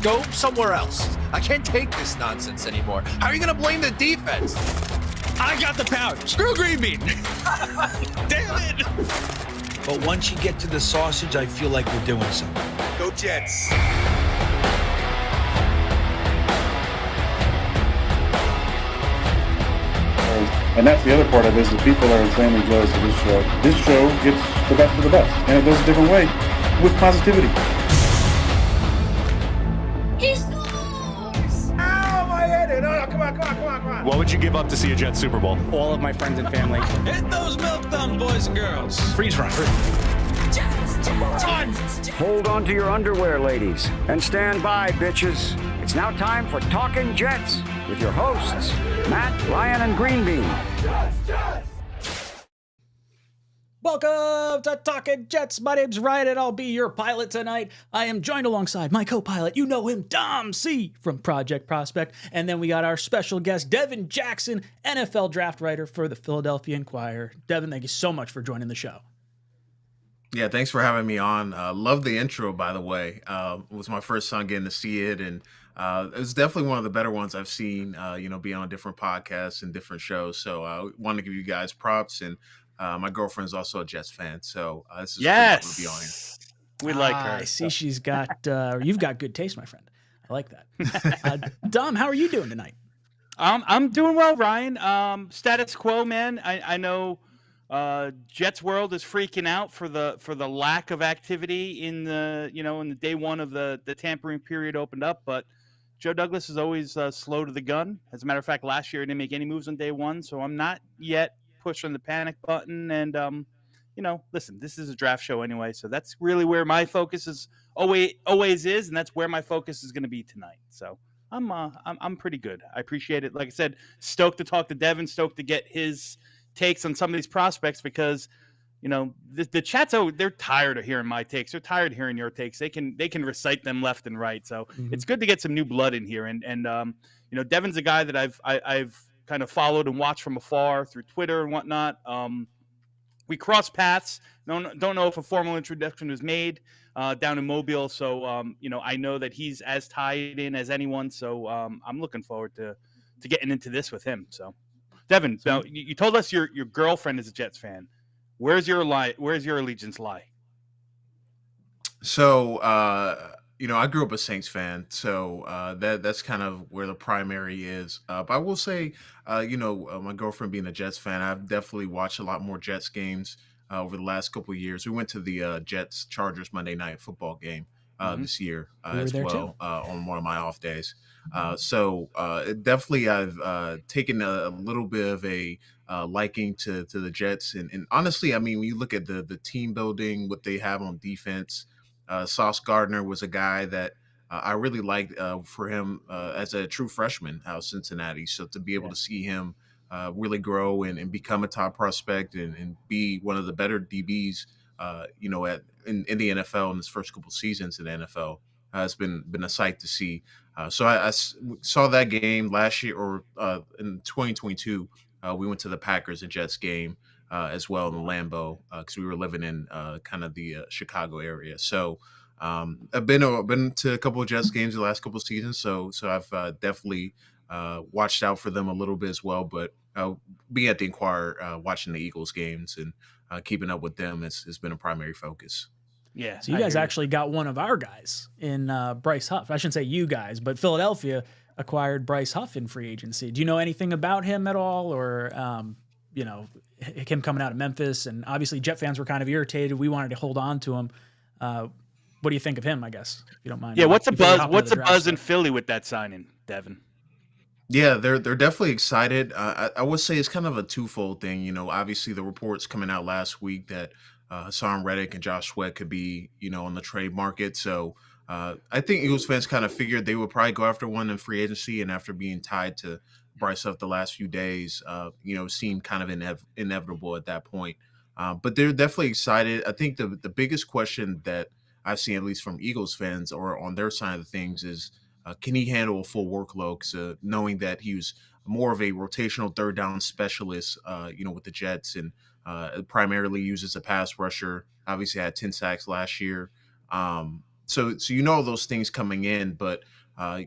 Go somewhere else. I can't take this nonsense anymore. How are you going to blame the defense? I got the power. Screw green bean. Damn it. But once you get to the sausage, I feel like we're doing something. Go Jets. And that's the other part of it, is that people are insanely jealous of this show. This show gets the best of the best, and it does it a different way, with positivity. He scores! Ow, my head! No, come on. What would you give up to see a Jets Super Bowl? All of my friends and family. Hit those milk thumbs, boys and girls. Freeze frame. Hold on to your underwear, ladies, and stand by, bitches. It's now time for Talkin' Jets with your hosts, Matt, Ryan, and Greenbean. Welcome to Talkin' Jets. My name's Ryan, and I'll be your pilot tonight. I am joined alongside my co-pilot. You know him, 𝐷𝐲𝐚𝐧 from Project Prospect. And then we got our special guest, Devin Jackson, NFL draft writer for the Philadelphia Inquirer. Devin, thank you so much for joining the show. Yeah, thanks for having me on. Love the intro, by the way. It was my first time getting to see it, and it was definitely one of the better ones I've seen, being on different podcasts and different shows. So I wanted to give you guys props, and my girlfriend's also a Jets fan, so this is cool to be on here. We like her. I see she's got, you've got good taste, my friend. I like that. Dom, how are you doing tonight? I'm doing well, Ryan. Status quo, man. I know Jets world is freaking out for the lack of activity in the day one of the tampering period opened up, but Joe Douglas is always slow to the gun. As a matter of fact, last year he didn't make any moves on day one, so I'm not yet pushing the panic button. And listen, this is a draft show anyway, so that's really where my focus is always is, and that's where my focus is going to be tonight. So I'm pretty good. I appreciate it. Like I said, stoked to talk to Devin, stoked to get his takes on some of these prospects, because the chat's they're tired of hearing my takes. They're tired of hearing your takes. They can recite them left and right. So It's good to get some new blood in here. And Devin's a guy that I've kind of followed and watched from afar through Twitter and whatnot. We crossed paths. Don't know if a formal introduction was made down in Mobile. So I know that he's as tied in as anyone. So I'm looking forward to getting into this with him. So Devin, now you told us your girlfriend is a Jets fan. Where's your allegiance lie? So, I grew up a Saints fan, so that's kind of where the primary is. But I will say, my girlfriend being a Jets fan, I've definitely watched a lot more Jets games over the last couple of years. We went to the Jets Chargers Monday Night Football game this year as well on one of my off days. So definitely I've taken a little bit of a liking to the Jets. And honestly, I mean, when you look at the team building, what they have on defense, Sauce Gardner was a guy that I really liked for him as a true freshman out of Cincinnati. So to be able to see him really grow and become a top prospect and be one of the better DBs, in the NFL in his first couple seasons in the NFL, it's been a sight to see. So I saw that game last year, or in 2022. We went to the Packers and Jets game as well in the Lambeau because we were living in kind of the Chicago area. So I've been to a couple of Jets games the last couple of seasons. So I've definitely watched out for them a little bit as well. But being at the Inquirer, watching the Eagles games and keeping up with them has been a primary focus. Yeah. So you guys actually got one of our guys in Bryce Huff. I shouldn't say you guys, but Philadelphia acquired Bryce Huff in free agency. Do you know anything about him at all, or him coming out of Memphis? And obviously Jet fans were kind of irritated. We wanted to hold on to him. What do you think of him, I guess, if you don't mind? Yeah, what's the buzz? What's the buzz in Philly with that signing, Devin? Yeah, they're definitely excited. I would say it's kind of a twofold thing. Obviously the reports coming out last week that Hassan Reddick and Josh Sweat could be, on the trade market. So I think Eagles fans kind of figured they would probably go after one in free agency, and after being tied to Bryce Huff the last few days, seemed kind of inevitable at that point. But they're definitely excited. I think the biggest question that I've seen, at least from Eagles fans or on their side of things, is can he handle a full workload? So knowing that he was more of a rotational third down specialist, with the Jets, and primarily used as a pass rusher. Obviously had 10 sacks last year. so you know all those things coming in, but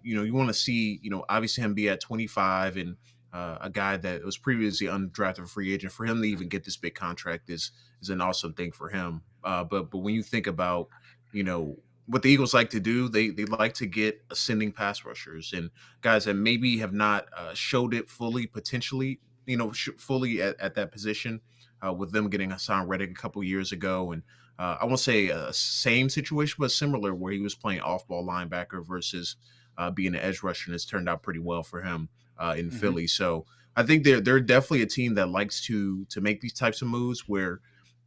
you want to see, obviously him be at 25 and a guy that was previously undrafted free agent, for him to even get this big contract is an awesome thing for him. But when you think about, you know, what the Eagles like to do, they like to get ascending pass rushers and guys that maybe have not showed it fully, potentially, fully at that position. With them getting Hassan Reddick a couple years ago, and I won't say a same situation, but similar, where he was playing off-ball linebacker versus being an edge rusher, and it's turned out pretty well for him in Philly. So I think they're definitely a team that likes to make these types of moves where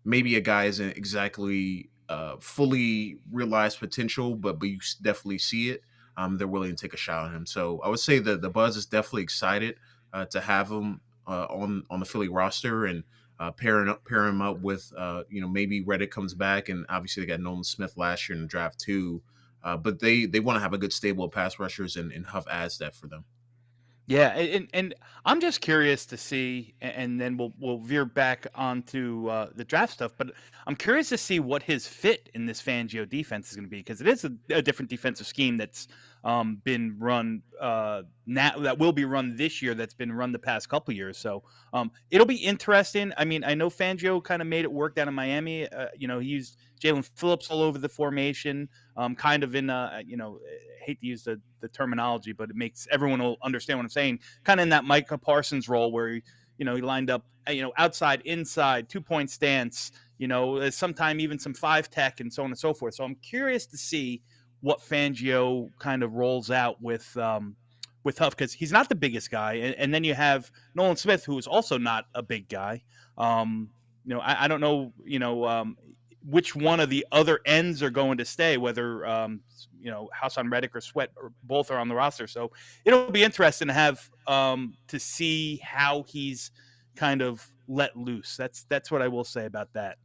maybe a guy isn't exactly fully realized potential, but you definitely see it. They're willing to take a shot on him. So I would say that the buzz is definitely excited to have him on the Philly roster, and pair him up with maybe Reddick comes back, and obviously they got Nolan Smith last year in the draft too. But they want to have a good stable of pass rushers, and Huff adds that for them. Yeah, and I'm just curious to see, and then we'll veer back onto the draft stuff. But I'm curious to see what his fit in this Fangio defense is going to be, because it is a different defensive scheme that's been run now, that will be run this year, that's been run the past couple years. So it'll be interesting. I mean, I know Fangio kind of made it work down in Miami. He used Jalen Phillips all over the formation, kind of in hate to use the terminology, but it makes everyone will understand what I'm saying. Kind of in that Micah Parsons role where he lined up, outside, inside, 2-point stance, sometime even some 5 tech and so on and so forth. So I'm curious to see what Fangio kind of rolls out with Huff, because he's not the biggest guy, and then you have Nolan Smith, who is also not a big guy. I don't know, which one of the other ends are going to stay, whether Hassan Reddick or Sweat, or both are on the roster. So it'll be interesting to have to see how he's kind of let loose. That's what I will say about that.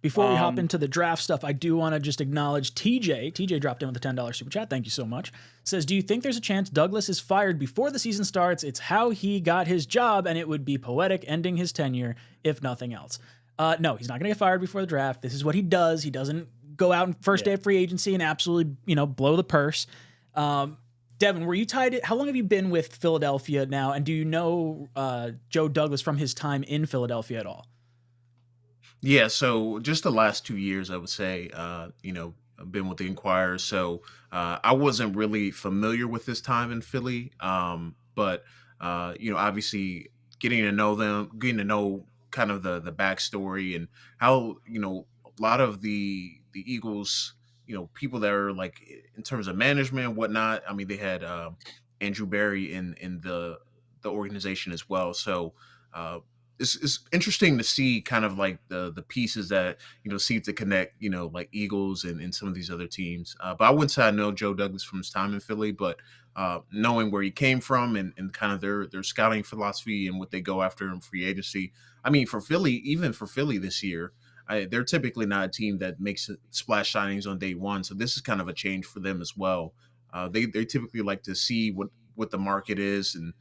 Before we hop into the draft stuff, I do want to just acknowledge TJ. TJ dropped in with a $10 super chat. Thank you so much. Says, do you think there's a chance Douglas is fired before the season starts? It's how he got his job, and it would be poetic ending his tenure, if nothing else. No, he's not going to get fired before the draft. This is what he does. He doesn't go out on first day of free agency and absolutely, blow the purse. Devin, were you tied? How long have you been with Philadelphia now? And do you know Joe Douglas from his time in Philadelphia at all? Yeah, so just the last 2 years, I would say, I've been with the Inquirer, so I wasn't really familiar with this time in Philly, but obviously getting to know them, getting to know kind of the backstory and how a lot of the Eagles, people that are like in terms of management and whatnot. I mean, they had Andrew Berry in the organization as well, so. It's interesting to see kind of like the pieces that seem to connect like Eagles and some of these other teams, but I wouldn't say I know Joe Douglas from his time in Philly, but knowing where he came from and kind of their scouting philosophy and what they go after in free agency. I mean, even for Philly this year, they're typically not a team that makes splash signings on day one, so this is kind of a change for them as well. They typically like to see what the market is, and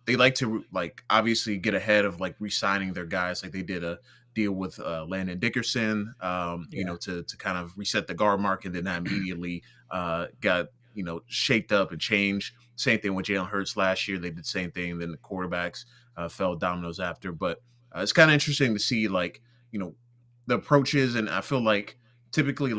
they like to obviously get ahead of re-signing their guys, like they did a deal with Landon Dickerson, to kind of reset the guard market, and then that immediately got shaped up and changed. Same thing with Jalen Hurts last year; they did the same thing. Then the quarterbacks fell dominoes after, but it's kind of interesting to see the approaches, and I feel like typically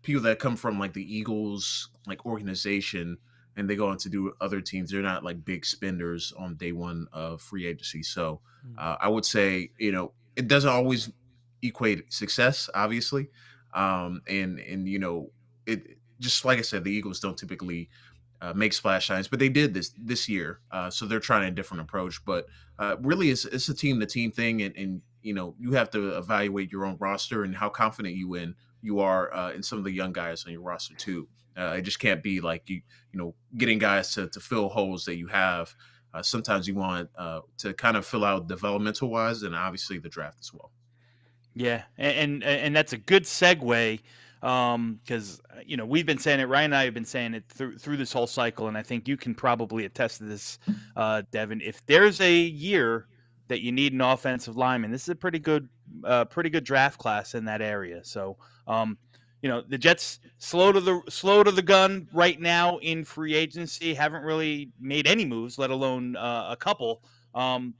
people that come from the Eagles organization, and they go on to do other teams, they're not big spenders on day one of free agency. So I would say, it doesn't always equate success, obviously. And it just like I said, the Eagles don't typically make splash signs, but they did this year. So they're trying a different approach, but really it's a team to team thing. And you have to evaluate your own roster and how confident you are in some of the young guys on your roster too. It just can't be getting guys to fill holes that you have. Sometimes you want to kind of fill out developmental wise, and obviously the draft as well. Yeah, and that's a good segue, because we've been saying it. Ryan and I have been saying it through this whole cycle, and I think you can probably attest to this, Devin. If there's a year that you need an offensive lineman, this is a pretty good draft class in that area. So, the Jets slow to the gun right now in free agency. Haven't really made any moves, let alone a couple.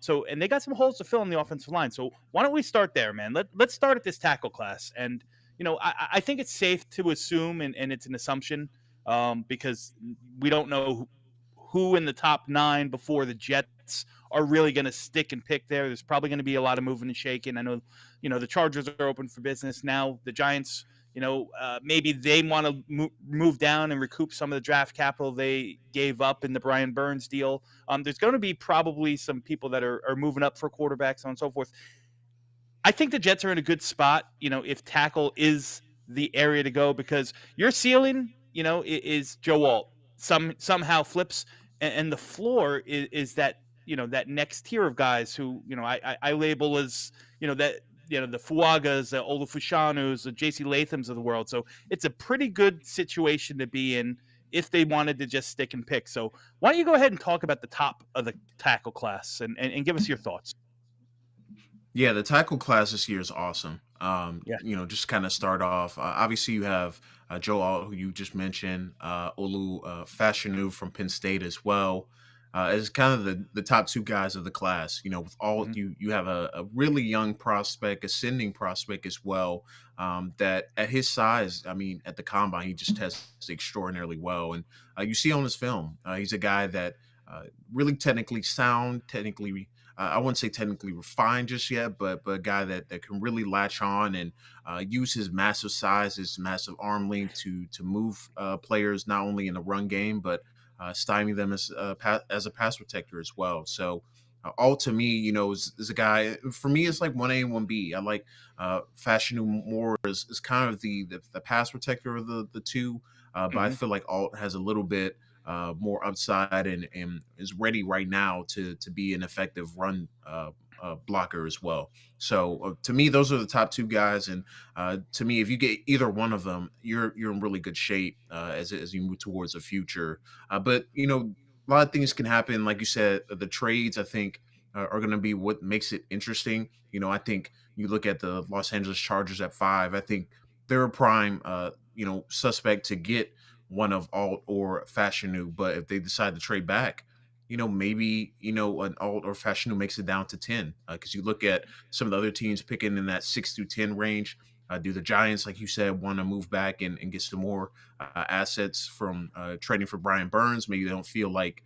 So and they got some holes to fill in the offensive line. So why don't we start there, man? Let's start at this tackle class. And I think it's safe to assume, and it's an assumption, because we don't know who in the top 9 before the Jets are really going to stick and pick there. There's probably going to be a lot of moving and shaking. I know, the Chargers are open for business now. The Giants, maybe they want to move down and recoup some of the draft capital they gave up in the Brian Burns deal. There's going to be probably some people that are moving up for quarterbacks, so on and so forth. I think the Jets are in a good spot, if tackle is the area to go, because your ceiling, is Joe Alt. Somehow flips, and the floor is that, that next tier of guys who, I label as, that, the Fuagas, the Olafushanus, the J.C. Lathams of the world. So it's a pretty good situation to be in if they wanted to just stick and pick. So why don't you go ahead and talk about the top of the tackle class and give us your thoughts? Yeah, the tackle class this year is awesome. Yeah. Just kind of start off. Obviously, you have Joe Alt, who you just mentioned, Olu Fashanu from Penn State as well. As kind of the top 2 guys of the class. With Alt, you have a really young prospect, ascending prospect as well. That at his size, I mean, at the combine, he just tests extraordinarily well, and you see on his film, he's a guy that really technically sound, technically. I wouldn't say technically refined just yet, but a guy that can really latch on and use his massive size, his massive arm length to move players not only in the run game, but stymie them as a pass protector as well. So all to me, is a guy, for me, it's like 1A and 1B. I like Fashanu more as kind of the pass protector of the two, but I feel like Alt has a little bit more upside and is ready right now to be an effective run blocker as well. So to me, those are the top 2 guys, and to me, if you get either one of them, you're in really good shape as you move towards the future. But a lot of things can happen. Like you said, the trades, I think, are going to be what makes it interesting. I think you look at the Los Angeles Chargers at 5. I think they're a prime, suspect to get one of Alt or Fashanu. But if they decide to trade back, maybe, an Alt or Fashanu makes it down to 10. Because you look at some of the other teams picking in that 6 through 10 range. Do the Giants, like you said, want to move back and get some more assets from trading for Brian Burns? Maybe they don't feel like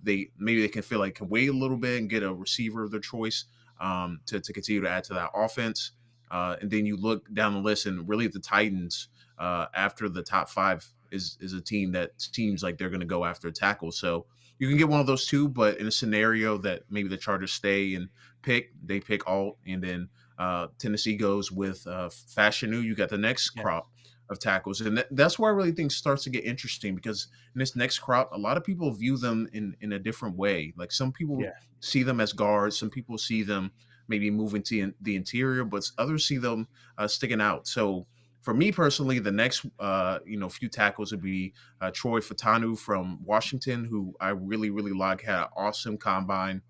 they can feel like can wait a little bit and get a receiver of their choice to continue to add to that offense. And then you look down the list, and really the Titans, after the top 5, is a team that seems like they're going to go after a tackle. So you can get one of those 2, but in a scenario that maybe the Chargers stay and they pick Alt, and then Tennessee goes with Fashanu, you got the next crop of tackles. And that's where I really think starts to get interesting, because in this next crop, a lot of people view them in a different way. Like some people see them as guards, some people see them maybe moving to the interior, but others see them sticking out. So for me personally, the next few tackles would be Troy Fautanu from Washington, who I really, really like. Had an awesome combine,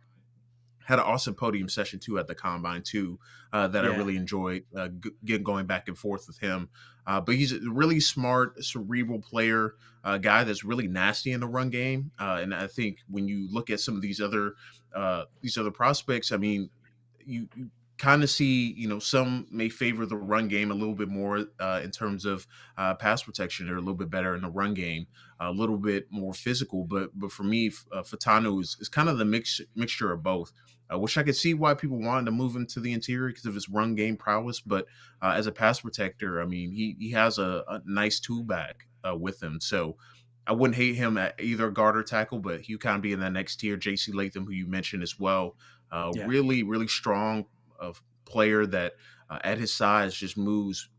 had an awesome podium session too at the combine too, that I really enjoyed going back and forth with him. But he's a really smart, cerebral player, guy that's really nasty in the run game. And I think when you look at some of these other prospects, I mean, you kind of see, some may favor the run game a little bit more in terms of pass protection. They're a little bit better in the run game, a little bit more physical. But for me, Fautanu is kind of the mixture of both. Which I could see why people wanted to move him to the interior because of his run game prowess. But as a pass protector, I mean, he has a nice tool bag with him. So I wouldn't hate him at either guard or tackle, but he'd kind of be in that next tier. J.C. Latham, who you mentioned as well, really, really strong player that at his size just moves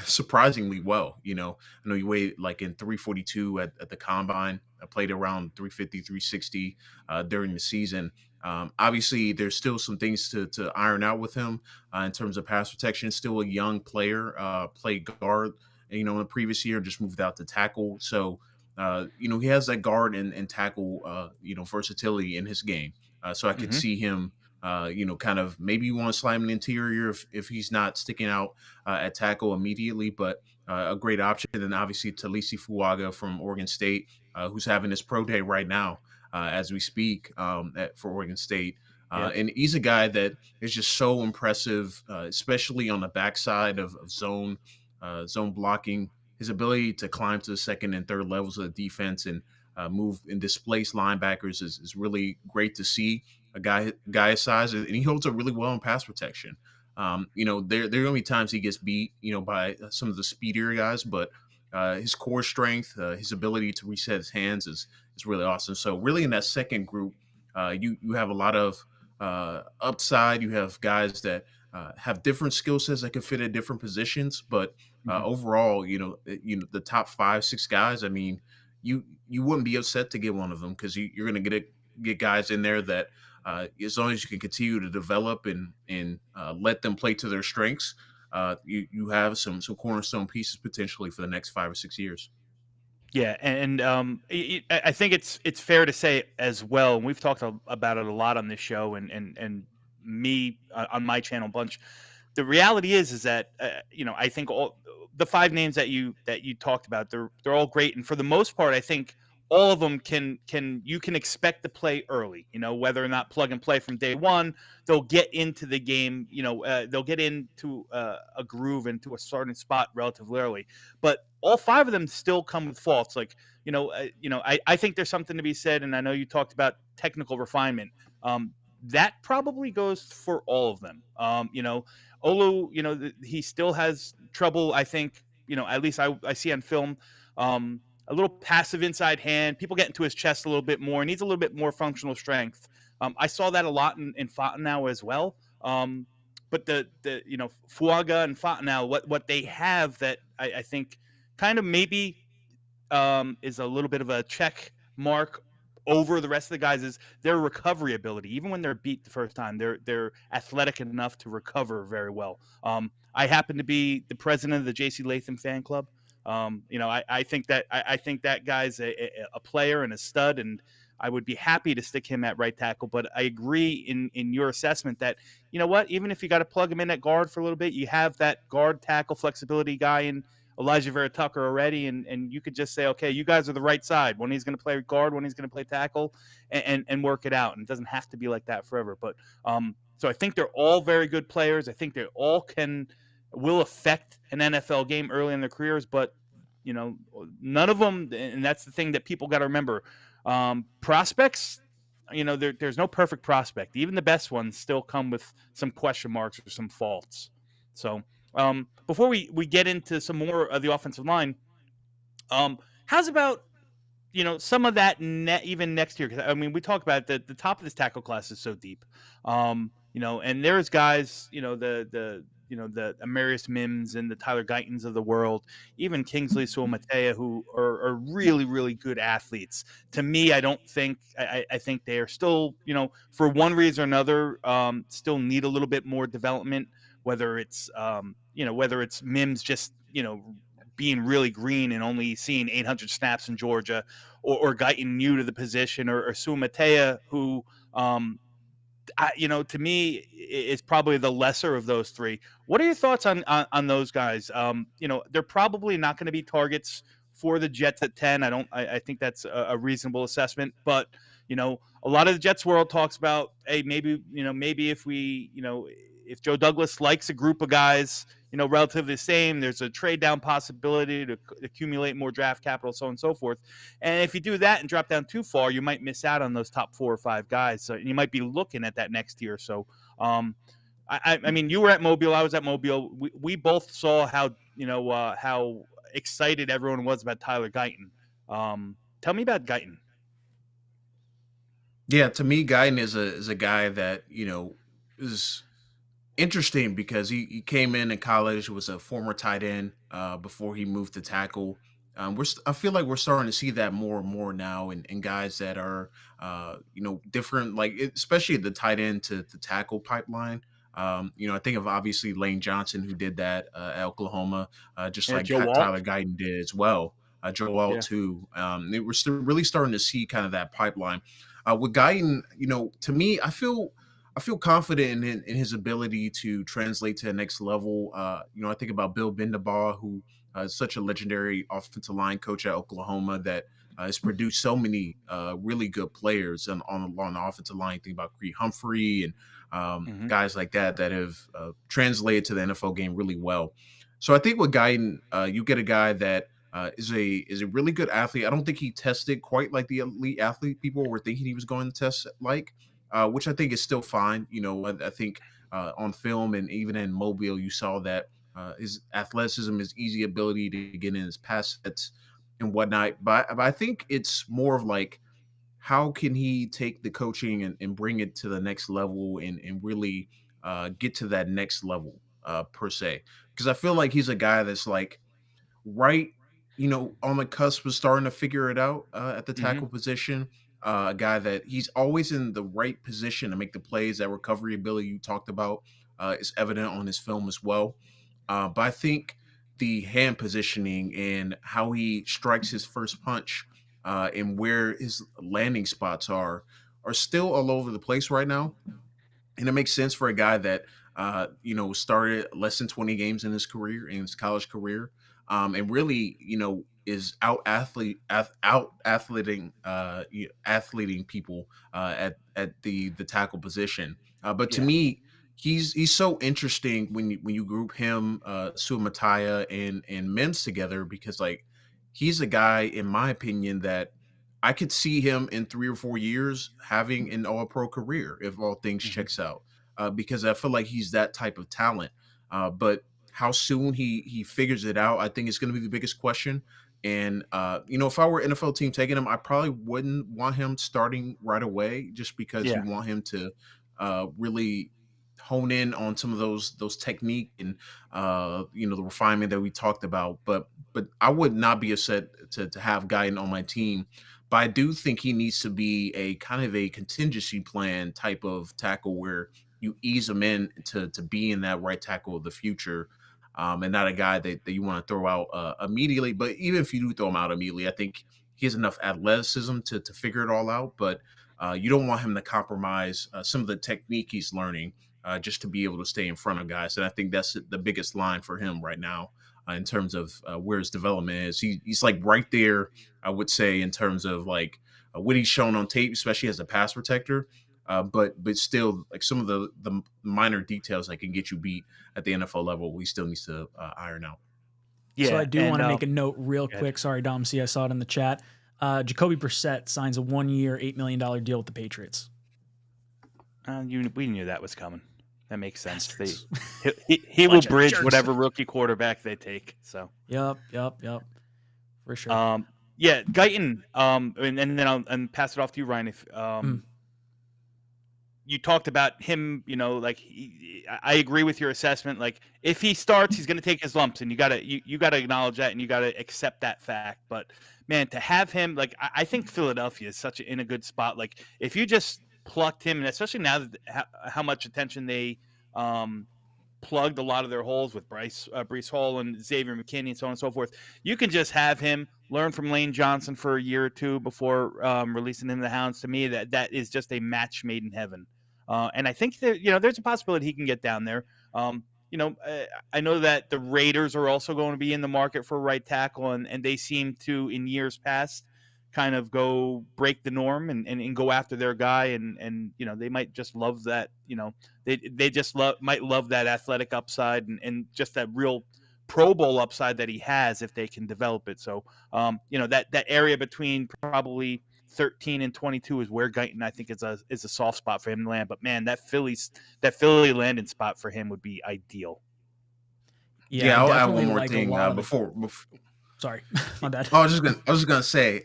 surprisingly well. I know he weighed like in 342 at the combine. I played around 350, 360 during the season. Obviously, there's still some things to iron out with him in terms of pass protection. Still a young player, played guard, in the previous year, just moved out to tackle. So, he has that guard and tackle, versatility in his game. So I could see him kind of maybe you want to slide him in the interior if he's not sticking out at tackle immediately, but a great option. And obviously 𝐒𝐮𝐬𝐂 𝐂 from Oregon State, who's having his pro day right now as we speak for Oregon State. And he's a guy that is just so impressive, especially on the backside of zone blocking. His ability to climb to the second and third levels of the defense and move and displace linebackers is really great to see. A guy his size, and he holds up really well in pass protection. There are going to be times he gets beat, by some of the speedier guys, but his core strength, his ability to reset his hands is really awesome. So really in that second group, you have a lot of upside. You have guys that have different skill sets that can fit at different positions, but overall, the top 5-6 guys. I mean, you wouldn't be upset to get one of them because you're going to get guys in there that as long as you can continue to develop and let them play to their strengths, you have some cornerstone pieces potentially for the next 5 or 6 years. Yeah, and I think it's fair to say as well, and we've talked about it a lot on this show, and me on my channel a bunch. The reality is that I think all the 5 names that you talked about, they're all great, and for the most part, I think all of them you can expect to play early. Whether or not plug and play from day one, they'll get into the game. They'll get into a groove, into a starting spot relatively early. But all 5 of them still come with faults. Like I think there's something to be said, and I know you talked about technical refinement. That probably goes for all of them. Olu, he still has trouble. I think at least I see on film. A little passive inside hand. People get into his chest a little bit more. Needs a little bit more functional strength. I saw that a lot in Fontenot as well. But the 𝐂 and Fontenot, what they have that I think kind of maybe is a little bit of a check mark over the rest of the guys is their recovery ability. Even when they're beat the first time, they're athletic enough to recover very well. I happen to be the president of the J.C. Latham fan club. I think that guy's a player and a stud, and I would be happy to stick him at right tackle. But I agree in your assessment that, even if you got to plug him in at guard for a little bit, you have that guard tackle flexibility guy in Elijah Vera Tucker already, and you could just say, okay, you guys are the right side. When he's going to play guard, when he's going to play tackle, and work it out. And it doesn't have to be like that forever. But so I think they're all very good players. I think they all will affect an NFL game early in their careers, but none of them, and that's the thing that people got to remember. Prospects, there's no perfect prospect. Even the best ones still come with some question marks or some faults. So before we get into some more of the offensive line, how's about some of that even next year? Because we talk about the top of this tackle class is so deep. And there's guys, the Amarius Mims and the Tyler Guytons of the world, even 𝐒𝐮𝐬𝐂 𝐂, who are really, really good athletes. To me, I think they are still, for one reason or another, still need a little bit more development, whether it's Mims just, being really green and only seeing 800 snaps in Georgia, or Guyton new to the position, or 𝐂 𝐂, who, to me, is probably the lesser of those 3. What are your thoughts on those guys? They're probably not going to be targets for the Jets at 10. I think that's a reasonable assessment. But a lot of the Jets world talks about, hey, maybe if Joe Douglas likes a group of guys, relatively the same, there's a trade down possibility to accumulate more draft capital, so on and so forth. And if you do that and drop down too far, you might miss out on those top 4 or 5 guys. So you might be looking at that next year. So, you were at Mobile, I was at Mobile. We both saw how excited everyone was about Tyler Guyton. Tell me about Guyton. Yeah, to me, Guyton is a guy that is interesting because he came in college, was a former tight end before he moved to tackle. I feel like we're starting to see that more and more now in guys that are different, like especially the tight end to tackle pipeline. I think of obviously Lane Johnson, who did that at Oklahoma, just like Tyler Guyton did as well. Joe Alt too. We're still really starting to see kind of that pipeline with Guyton. To me, I feel I feel confident in his ability to translate to the next level. I think about Bill Bendabaugh, who is such a legendary offensive line coach at Oklahoma that has produced so many really good players on the offensive line. Think about Creed Humphrey and guys like that have translated to the NFL game really well. So I think with Guyton, you get a guy that is a really good athlete. I don't think he tested quite like the elite athlete people were thinking he was going to test like, which I think is still fine. I think on film and even in Mobile, you saw that his athleticism, his easy ability to get in his pass sets and whatnot. But I think it's more of like, how can he take the coaching and bring it to the next level and really get to that next level per se? Because I feel like he's a guy that's like right, on the cusp of starting to figure it out at the tackle position. A guy that he's always in the right position to make the plays. That recovery ability you talked about is evident on his film as well. But I think the hand positioning and how he strikes his first punch and where his landing spots are still all over the place right now. And it makes sense for a guy that started less than 20 games in his career, in his college career, and really, is athleting people at the tackle position. But to me, he's so interesting when you group him, Suamataia and Mims together, because like he's a guy, in my opinion, that I could see him in 3 or 4 years having an All-Pro career if all things checks out, because I feel like he's that type of talent. But how soon he figures it out, I think is going to be the biggest question. And if I were an NFL team taking him, I probably wouldn't want him starting right away, just because you want him to really hone in on some of those technique and the refinement that we talked about. But I would not be upset to have Guyton on my team. But I do think he needs to be a kind of a contingency plan type of tackle where you ease him in to be in that right tackle of the future, and not a guy that you want to throw out immediately. But even if you do throw him out immediately, I think he has enough athleticism to figure it all out. But you don't want him to compromise some of the technique he's learning just to be able to stay in front of guys. And I think that's the biggest line for him right now in terms of where his development is. He's like right there, I would say, in terms of like what he's shown on tape, especially as a pass protector. But still, like some of the minor details that can get you beat at the NFL level, he still needs to iron out. Yeah, so I do want to make a note real quick. Sorry, Dom. See, I saw it in the chat. Jacoby Brissett signs a 1-year, $8 million deal with the Patriots. We knew that was coming. That makes sense. He will bridge whatever rookie quarterback they take. So. Yep. For sure. Yeah, Guyton. And then I'll pass it off to you, Ryan. If you talked about him, like I agree with your assessment. Like if he starts, he's going to take his lumps, and you gotta acknowledge that, and you gotta accept that fact. But man, to have him, like I think Philadelphia is in a good spot. Like if you just plucked him, and especially now that how much attention they plugged a lot of their holes with Breece Hall and Xavier McKinney and so on and so forth. You can just have him learn from Lane Johnson for a year or two before releasing him to the Hounds. To me, that is just a match made in heaven. And I think that there's a possibility he can get down there. I know that the Raiders are also going to be in the market for a right tackle, and they seem to, in years past, kind of go break the norm and go after their guy, and they might just love that. They just might love that athletic upside and just that real Pro Bowl upside that he has if they can develop it. So that area between probably 13 and 22 is where Guyton, I think, is a soft spot for him to land. But man, that Philly landing spot for him would be ideal. Yeah, I'll add one more thing before. Sorry, my bad. I was just gonna say,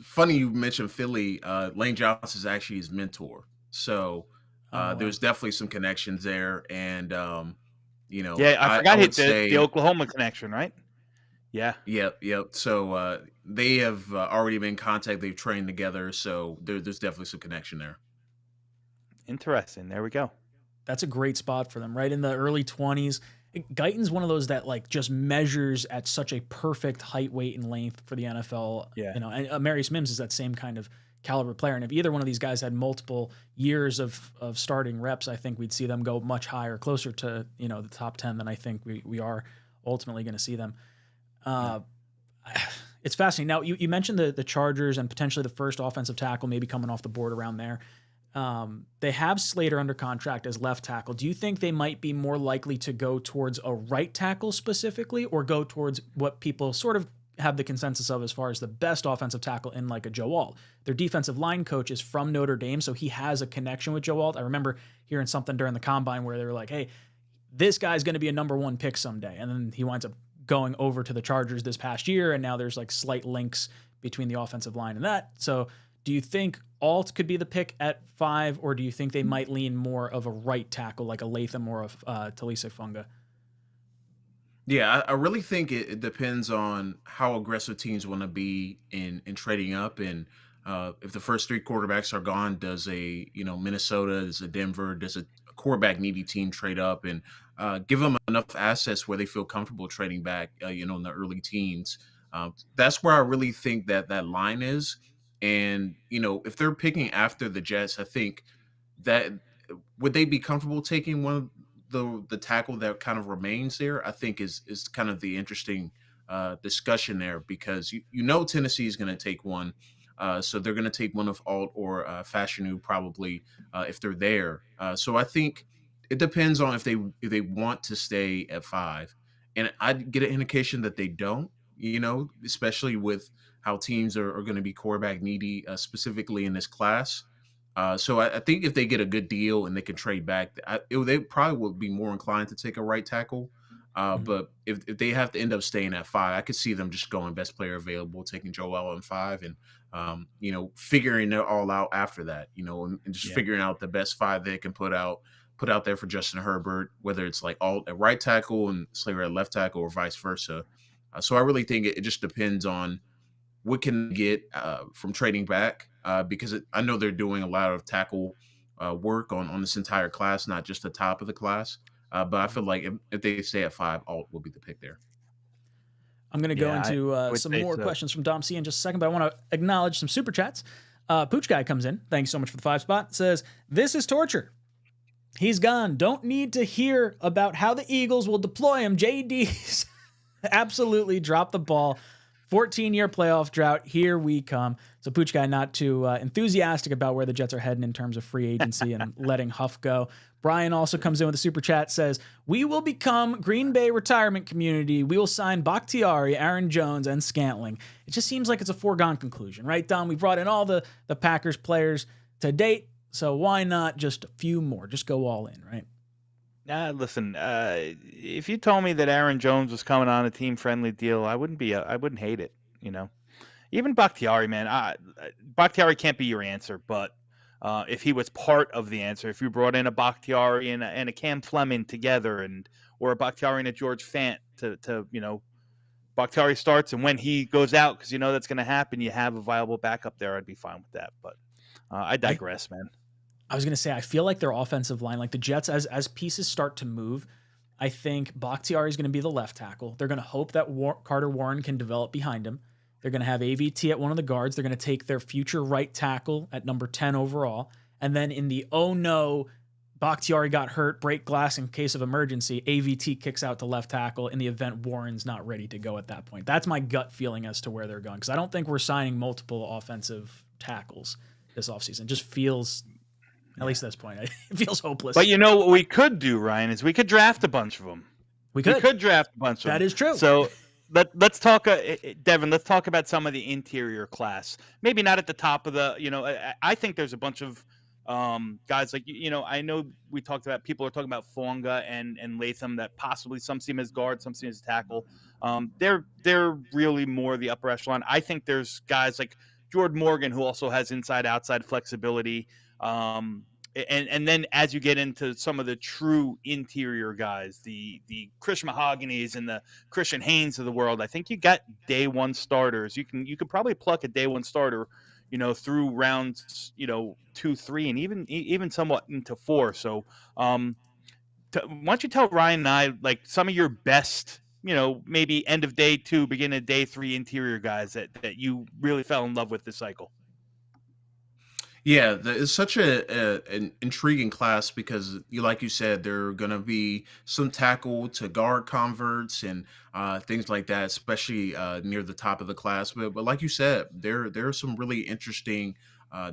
funny you mentioned Philly. Lane Johnson is actually his mentor, so there's definitely some connections there. And yeah, I forgot the Oklahoma connection, right? Yeah. Yep. So they have already been in contact. They've trained together, so there's definitely some connection there. Interesting. There we go. That's a great spot for them, right in the early 20s. Guyton's one of those that like just measures at such a perfect height, weight, and length for the NFL. Yeah. And Marius Mims is that same kind of caliber player. And if either one of these guys had multiple years of starting reps, I think we'd see them go much higher, closer to, the top 10 than I think we are ultimately going to see them. It's fascinating. Now, you mentioned the Chargers and potentially the first offensive tackle maybe coming off the board around there. They have Slater under contract as left tackle. Do you think they might be more likely to go towards a right tackle specifically, or go towards what people sort of have the consensus of as far as the best offensive tackle in like a Joe Alt? Their defensive line coach is from Notre Dame, so he has a connection with Joe Alt. I remember hearing something during the combine where they were like, hey, this guy's going to be a number 1 pick someday. And then he winds up going over to the Chargers this past year, and now there's like slight links between the offensive line and that. So do you think Alt could be the pick at 5, or do you think they might lean more of a right tackle like a Latham or a 𝐒𝐭₫ Yeah, I really think it depends on how aggressive teams want to be in trading up, and if the first 3 quarterbacks are gone, does a Minnesota, does a Denver, does a quarterback needy team trade up and give them enough assets where they feel comfortable trading back, in the early teens. That's where I really think that line is. And, if they're picking after the Jets, I think that would they be comfortable taking one of the tackle that kind of remains there, I think is kind of the interesting discussion there, because Tennessee is going to take one. So they're going to take one of Alt or Fashanu probably if they're there. So I think it depends on if they want to stay at 5. And I get an indication that they don't, especially with how teams are going to be quarterback needy, specifically in this class. So I think if they get a good deal and they can trade back, they probably will be more inclined to take a right tackle. But if they have to end up staying at 5, I could see them just going best player available, taking Joel in 5, and figuring it all out after that, and just figuring out the best 5 they can put out there for Justin Herbert, whether it's like Alt at right tackle and Slater at left tackle or vice versa. So I really think it just depends on what can get from trading back, because I know they're doing a lot of tackle work on this entire class, not just the top of the class. But I feel like if they stay at 5, Alt will be the pick there. I'm going to go into some more questions from Dom C in just a second, but I want to acknowledge some super chats. Pooch Guy comes in. Thanks so much for the 5 spot. Says, this is torture. He's gone. Don't need to hear about how the Eagles will deploy him. JD's absolutely dropped the ball. 14-year playoff drought. Here we come. So Pooch Guy not too enthusiastic about where the Jets are heading in terms of free agency and letting Huff go. Brian also comes in with a super chat, says, we will become Green Bay retirement community. We will sign Bakhtiari, Aaron Jones, and Scantling. It just seems like it's a foregone conclusion, right, Dom? We brought in all the Packers players to date, so why not just a few more? Just go all in, right? Listen, if you told me that Aaron Jones was coming on a team-friendly deal, I wouldn't hate it, Even Bakhtiari, man. Bakhtiari can't be your answer, but if he was part of the answer, if you brought in a Bakhtiari and a Cam Fleming together, or a Bakhtiari and a George Fant to Bakhtiari starts, and when he goes out, because that's going to happen, you have a viable backup there, I'd be fine with that. But I digress, man. I was going to say, I feel like their offensive line, like the Jets, as pieces start to move, I think Bakhtiari is going to be the left tackle. They're going to hope that Carter Warren can develop behind him. They're going to have AVT at one of the guards. They're going to take their future right tackle at number 10 overall. And then in the, oh no, Bakhtiari got hurt, break glass in case of emergency, AVT kicks out to left tackle in the event Warren's not ready to go at that point. That's my gut feeling as to where they're going, because I don't think we're signing multiple offensive tackles this offseason. It just feels... At least at this point, it feels hopeless. But what we could do, Ryan, is we could draft a bunch of them. We could draft a bunch of them. That is true. So let's talk, Devin, let's talk about some of the interior class. Maybe not at the top of the, I think there's a bunch of guys like, I know people are talking about Fonga and Latham, that possibly some see him as guard, some see him as tackle. They're really more the upper echelon. I think there's guys like Jordan Morgan, who also has inside-outside flexibility. And then as you get into some of the true interior guys, the Chris Mahogany's and the Christian Haynes of the world, I think you got day one starters. You could probably pluck a day one starter, through rounds, 2, 3, and even somewhat into 4. So, why don't you tell Ryan and I, like, some of your best, maybe end of day 2, beginning of day 3 interior guys that you really fell in love with this cycle? Yeah, it's such an intriguing class because like you said, there are going to be some tackle to guard converts and things like that, especially near the top of the class. But like you said, there are some really interesting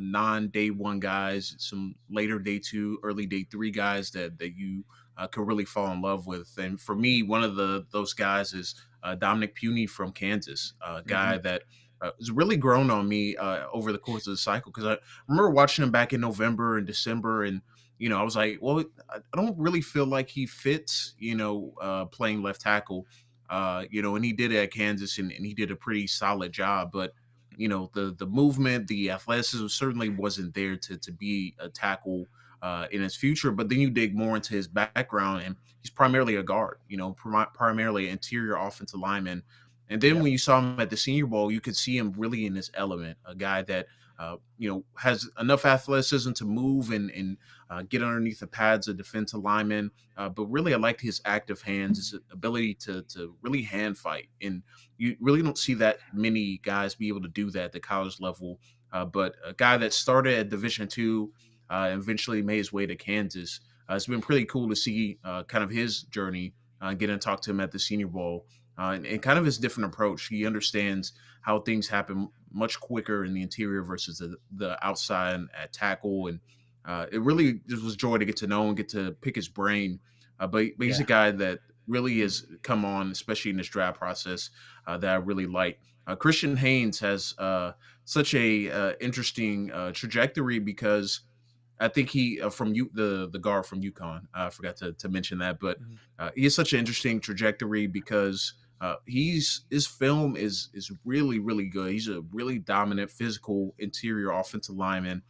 non day one guys, some later day two, early day three guys that you could really fall in love with. And for me, one of those guys is Dominic Puny from Kansas, a Hmm. guy that has really grown on me over the course of the cycle because I remember watching him back in November and December, and I was like, well, I don't really feel like he fits, playing left tackle, and he did it at Kansas, and he did a pretty solid job, but the movement, the athleticism certainly wasn't there to be a tackle in his future. But then you dig more into his background, and he's primarily a guard, primarily interior offensive lineman. And then Yep. when you saw him at the Senior Bowl, you could see him really in his element, a guy that has enough athleticism to move and get underneath the pads of defensive linemen. But really, I liked his active hands, his ability to really hand fight. And you really don't see that many guys be able to do that at the college level. But a guy that started at Division II and eventually made his way to Kansas. It's been pretty cool to see kind of his journey, get and talk to him at the Senior Bowl, and kind of his different approach. He understands how things happen much quicker in the interior versus the outside at tackle. And it really just was joy to get to know and get to pick his brain. But he's a Yeah. guy that really has come on, especially in this draft process, that I really like. Christian Haynes has such a interesting trajectory because I think he from the guard from UConn. I forgot to mention that, but Mhm. he has such an interesting trajectory because his film is really really good. He's a really dominant physical interior offensive lineman.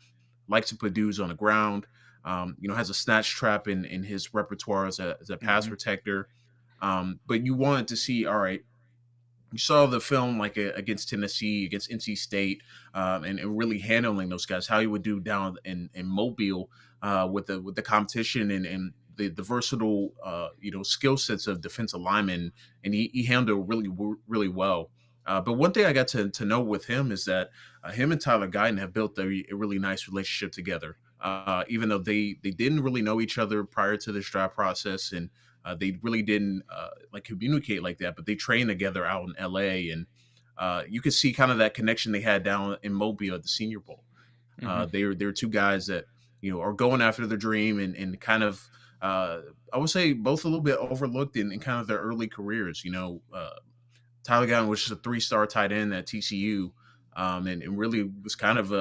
Likes to put dudes on the ground. Has a snatch trap in his repertoire as a pass Mhm. protector. But you wanted to see, all right, you saw the film like against Tennessee, against NC State, and really handling those guys. How he would do down in Mobile with the competition and the versatile skill sets of defensive linemen, and he handled really well. But one thing I got to know with him is that him and Tyler Guyton have built a really nice relationship together. Even though they didn't really know each other prior to this draft process, and they really didn't like communicate like that, but they trained together out in LA, and you could see kind of that connection they had down in Mobile at the Senior Bowl. Mhm. They're two guys that are going after their dream and kind of I would say both a little bit overlooked in kind of their early careers. Tyler Guyton was just a three-star tight end at TCU, and really was kind of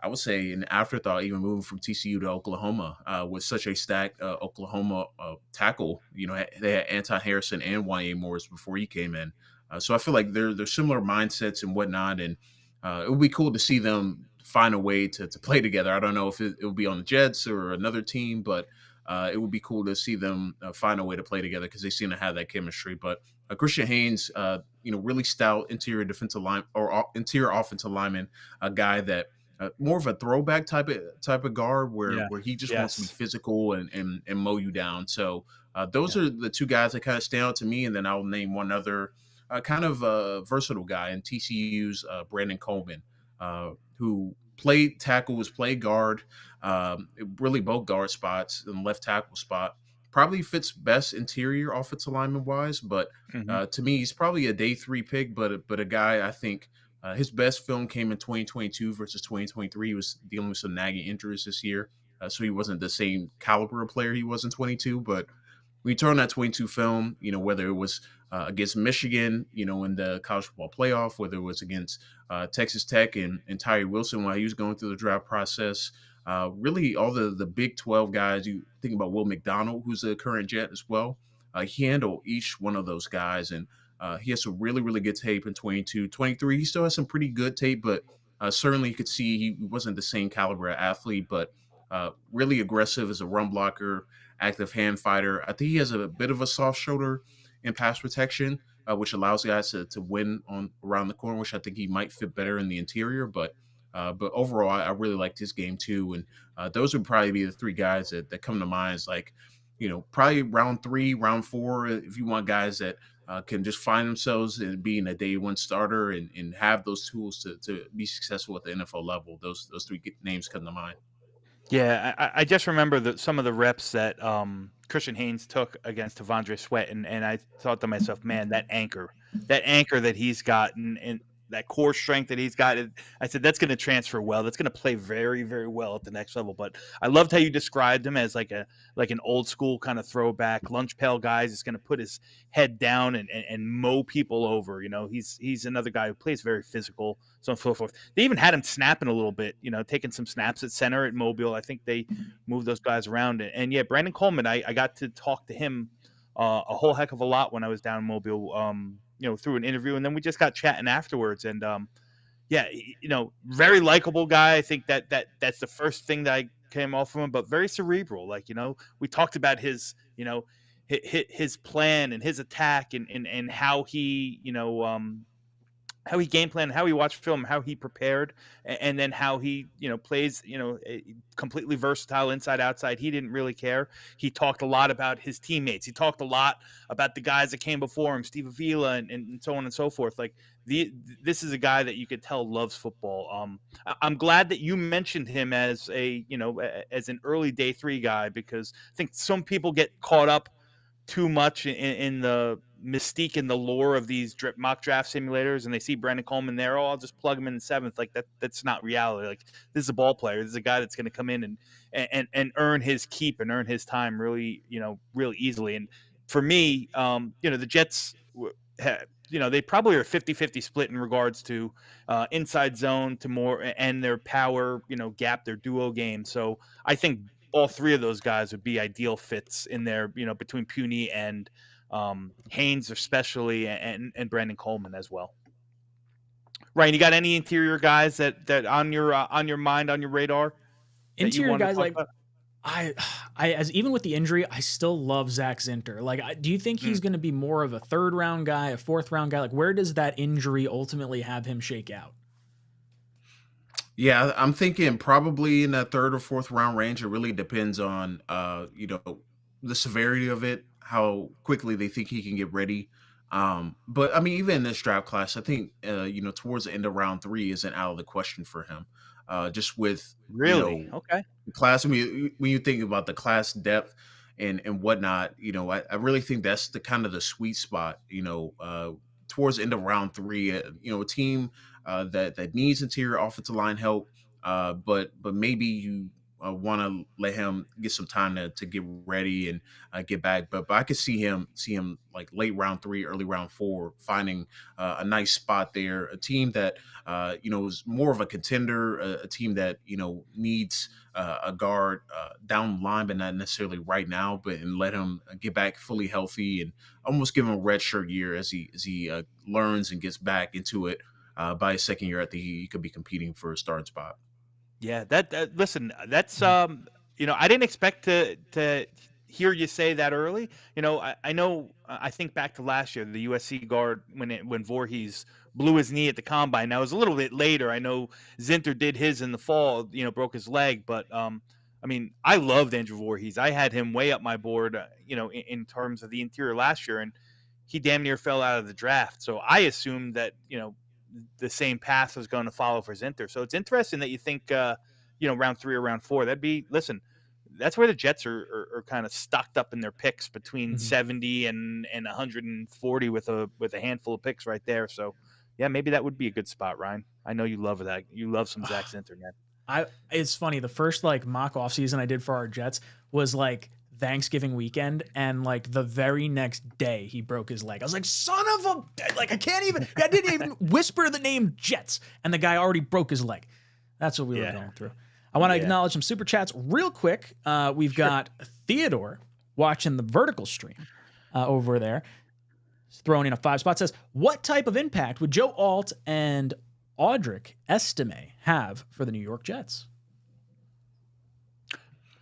I would say an afterthought, even moving from TCU to Oklahoma with such a stacked Oklahoma tackle. They had Anton Harrison and Y.A. Morris before he came in. So I feel like they're similar mindsets and whatnot, and it would be cool to see them find a way to play together. I don't know if it will be on the Jets or another team, but it would be cool to see them find a way to play together because they seem to have that chemistry. But Christian Haynes, really stout interior defensive line or interior offensive lineman, a guy that more of a throwback type of guard where Yeah. he just wants to be Yes. physical and mow you down. So those Yeah. are the two guys that kind of stand out to me, and then I'll name one other kind of versatile guy in TCU's Brandon Coleman, who played tackle, was played guard, really both guard spots and left tackle spot. Probably fits best interior offensive lineman wise, but Mhm. to me, he's probably a day three pick, but a guy I think his best film came in 2022 versus 2023. He was dealing with some nagging injuries this year, so he wasn't the same caliber of player he was in 22. But when you turn on that 22 film, whether it was against Michigan, in the college football playoff, whether it was against Texas Tech and Tyree Wilson while he was going through the draft process, really all the Big 12 guys, you think about Will McDonald, who's a current Jet as well. He handled each one of those guys, and he has some really, really good tape in 22. 23, he still has some pretty good tape, but certainly you could see he wasn't the same caliber athlete, but really aggressive as a run blocker, active hand fighter. I think he has a bit of a soft shoulder in pass protection, which allows guys to win on around the corner, which I think he might fit better in the interior. But overall, I really liked his game too, and those would probably be the three guys that come to mind. Is like probably round 3, round 4, if you want guys that can just find themselves and being a day one starter and have those tools to be successful at the NFL level. Those 3 names come to mind. Yeah, I just remember some of the reps that Christian Haynes took against Devondre Sweat, and I thought to myself, man, that anchor that he's got, and that core strength that he's got, I said that's going to transfer well. That's going to play very, very well at the next level. But I loved how you described him as like an old school kind of throwback lunch pail guy. He's going to put his head down and mow people over. He's another guy who plays very physical, so on and so forth. They even had him snapping a little bit, taking some snaps at center at Mobile. I think they moved those guys around. And yeah, Brandon Coleman, I got to talk to him a whole heck of a lot when I was down in Mobile, through an interview, and then we just got chatting afterwards. And very likable guy. I think that's the first thing that I came off of him, but very cerebral. We talked about his plan and his attack and how he game planned, how he watched film, how he prepared, and then how he, plays, completely versatile inside, outside. He didn't really care. He talked a lot about his teammates. He talked a lot about the guys that came before him, Steve Avila and so on and so forth. This is a guy that you could tell loves football. I'm glad that you mentioned him as as an early day 3 guy, because I think some people get caught up too much in the mystique and the lore of these mock draft simulators, and they see Brandon Coleman there. I'll just plug him in the 7th. That's not reality. This is a ball player. This is a guy that's going to come in and earn his keep and earn his time really, really easily. And for me, the Jets, they probably are 50-50 split in regards to inside zone to more and their power, gap, their duo game. So I think all 3 of those guys would be ideal fits in there, between Puny and Haynes especially, and Brandon Coleman as well. Ryan, you got any interior guys that on your mind, on your radar? Interior guys, I as even with the injury, I still love Zach Zinter. Do you think he's going to be more of a 3rd round guy, a 4th round guy? Where does that injury ultimately have him shake out? Yeah, I'm thinking probably in that 3rd or 4th round range. It really depends on the severity of it, how quickly they think he can get ready. But I mean, even in this draft class, I think towards the end of round 3 isn't out of the question for him. Just with really okay class. I mean, when you think about the class depth and whatnot, I really think that's the kind of the sweet spot. Towards the end of round 3, a team that needs interior offensive line help, but maybe you want to let him get some time to get ready and get back. But I could see him like late round 3, early round 4, finding a nice spot there. A team that is more of a contender, a team that needs a guard down the line, but not necessarily right now. And let him get back fully healthy and almost give him a redshirt year as he learns and gets back into it. By his 2nd year, I think he could be competing for a starting spot. Yeah, listen, that's I didn't expect to hear you say that early. I know. I think back to last year, the USC guard when Voorhees blew his knee at the combine. Now it was a little bit later. I know Zinter did his in the fall. Broke his leg, but I mean, I loved Andrew Voorhees. I had him way up my board. In terms of the interior last year, and he damn near fell out of the draft. So I assumed that the same path was going to follow for Zinter. So it's interesting that you think, round 3 or round 4. That's where the Jets are kind of stocked up in their picks between 70 and 140 with a handful of picks right there. So yeah, maybe that would be a good spot, Ryan. I know you love that. You love some Zach Zinter, man. It's funny. The first mock off season I did for our Jets was Thanksgiving weekend, and the very next day he broke his leg. I was like, son of a, I didn't even whisper the name Jets, and the guy already broke his leg. That's what we were going through. I want to acknowledge some super chats real quick. We've got Theodore watching the vertical stream over there. He's throwing in a 5 spot. Says, what type of impact would Joe Alt and Audric Estime have for the New York Jets?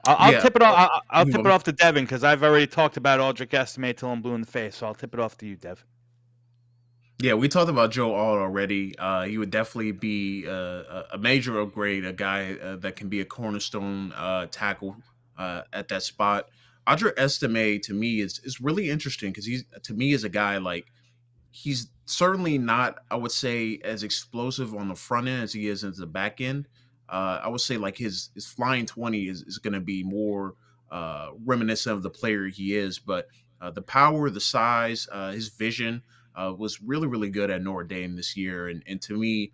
I'll tip it off. I'll tip it off to Devin, because I've already talked about Audric Estime till I'm blue in the face. So I'll tip it off to you, Dev. Yeah, we talked about Joe Alt already. He would definitely be a major upgrade, a guy that can be a cornerstone tackle at that spot. Audra Estime to me is really interesting because he's to me is a guy like he's certainly not, I would say, as explosive on the front end as he is into the back end. I would say like his flying 20 is going to be more reminiscent of the player he is, but the power, the size, his vision was really really good at Notre Dame this year, and to me.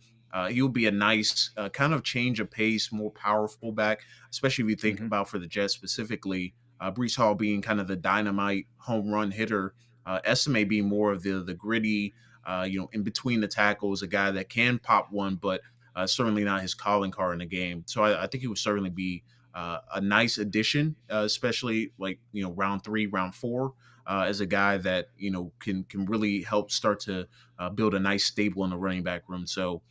He'll be a nice kind of change of pace, more powerful back, especially if you think about for the Jets specifically. Brees Hall being kind of the dynamite home run hitter, Estimate being more of the gritty, in between the tackles, a guy that can pop one, but certainly not his calling card in the game. So I think he would certainly be a nice addition, especially like round 3, round 4, as a guy that can really help start to build a nice stable in the running back room. So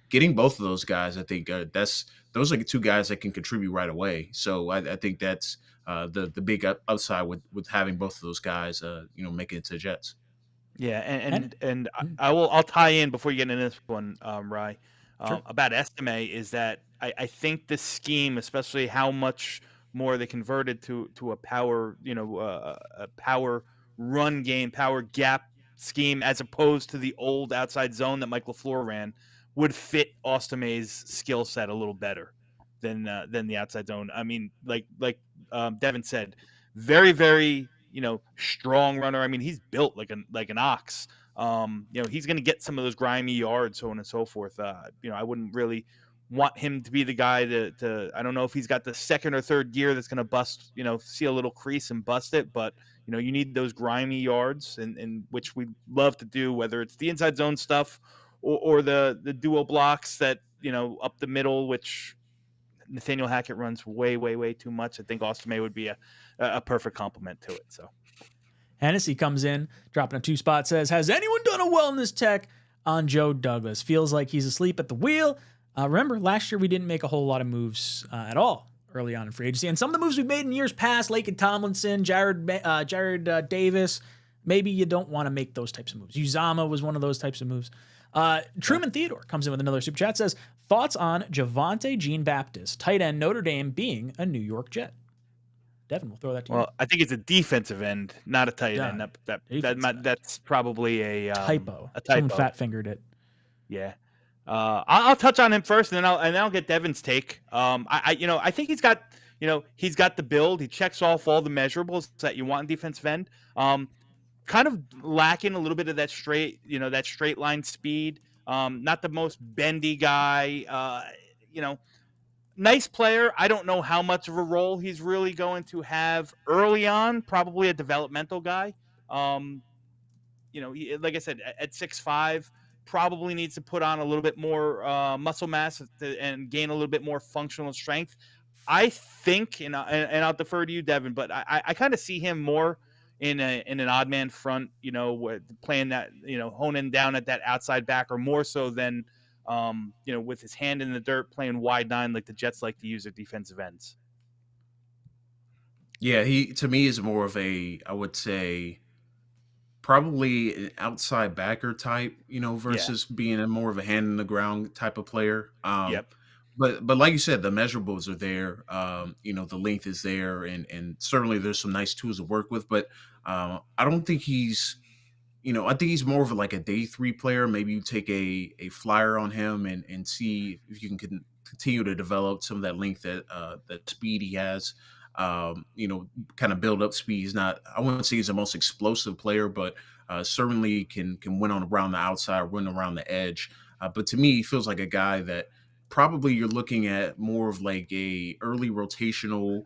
getting both of those guys, I think those are the 2 guys that can contribute right away. So I think that's the big upside with having both of those guys, making it to the Jets. Yeah, and I'll tie in before you get into this one, Rye. Sure. About Estime is that I think the scheme, especially how much more they converted to a power, a power run game, power gap scheme, as opposed to the old outside zone that Mike LaFleur ran, would fit Ostame's skill set a little better than the outside zone. I mean, like Devin said, very very strong runner. I mean, he's built like an ox. He's going to get some of those grimy yards, so on and so forth. I wouldn't really want him to be the guy to I don't know if he's got the second or third gear that's going to bust, see a little crease and bust it, but you need those grimy yards, and which we love to do, whether it's the inside zone stuff or the dual blocks that up the middle, which Nathaniel Hackett runs way too much. I think Ostame would be a perfect complement to it. So Hennessy comes in, dropping a 2 spot, says, has anyone done a wellness check on Joe Douglas? Feels like he's asleep at the wheel. Remember, last year we didn't make a whole lot of moves at all early on in free agency. And some of the moves we've made in years past, Laken Tomlinson, Jared Davis, maybe you don't want to make those types of moves. Uzama was one of those types of moves. Truman Theodore comes in with another super chat, says, thoughts on Javonte Jean-Baptist, tight end Notre Dame, being a New York Jet? Devin, we'll throw that to you. Well, I think it's a defensive end, not a tight end. That's probably a typo. A typo. Someone fat fingered it. Yeah. I'll touch on him first, and then I'll get Devin's take. I think he's got the build. He checks off all the measurables that you want in defensive end. Kind of lacking a little bit of that straight line speed. Not the most bendy guy. Nice player. I don't know how much of a role he's really going to have early on. Probably a developmental guy. Like I said, at 6'5", probably needs to put on a little bit more muscle mass and gain a little bit more functional strength. I think, and I'll defer to you, Devin, but I kind of see him more in an odd man front, playing that, honing down at that outside backer more so than, with his hand in the dirt, playing wide 9 like the Jets like to use their defensive ends. Yeah, he to me is more of I would say, probably an outside backer type, versus being more of a hand in the ground type of player. Yep. But like you said, the measurables are there. The length is there, and certainly there's some nice tools to work with. But I don't think he's, I think he's more of like a day 3 player. Maybe you take a flyer on him and see if you can continue to develop some of that length, that speed he has. Kind of build up speed. He's not, I wouldn't say he's the most explosive player, but certainly can win around the outside, win around the edge. But to me, he feels like a guy that probably you're looking at more of like a early rotational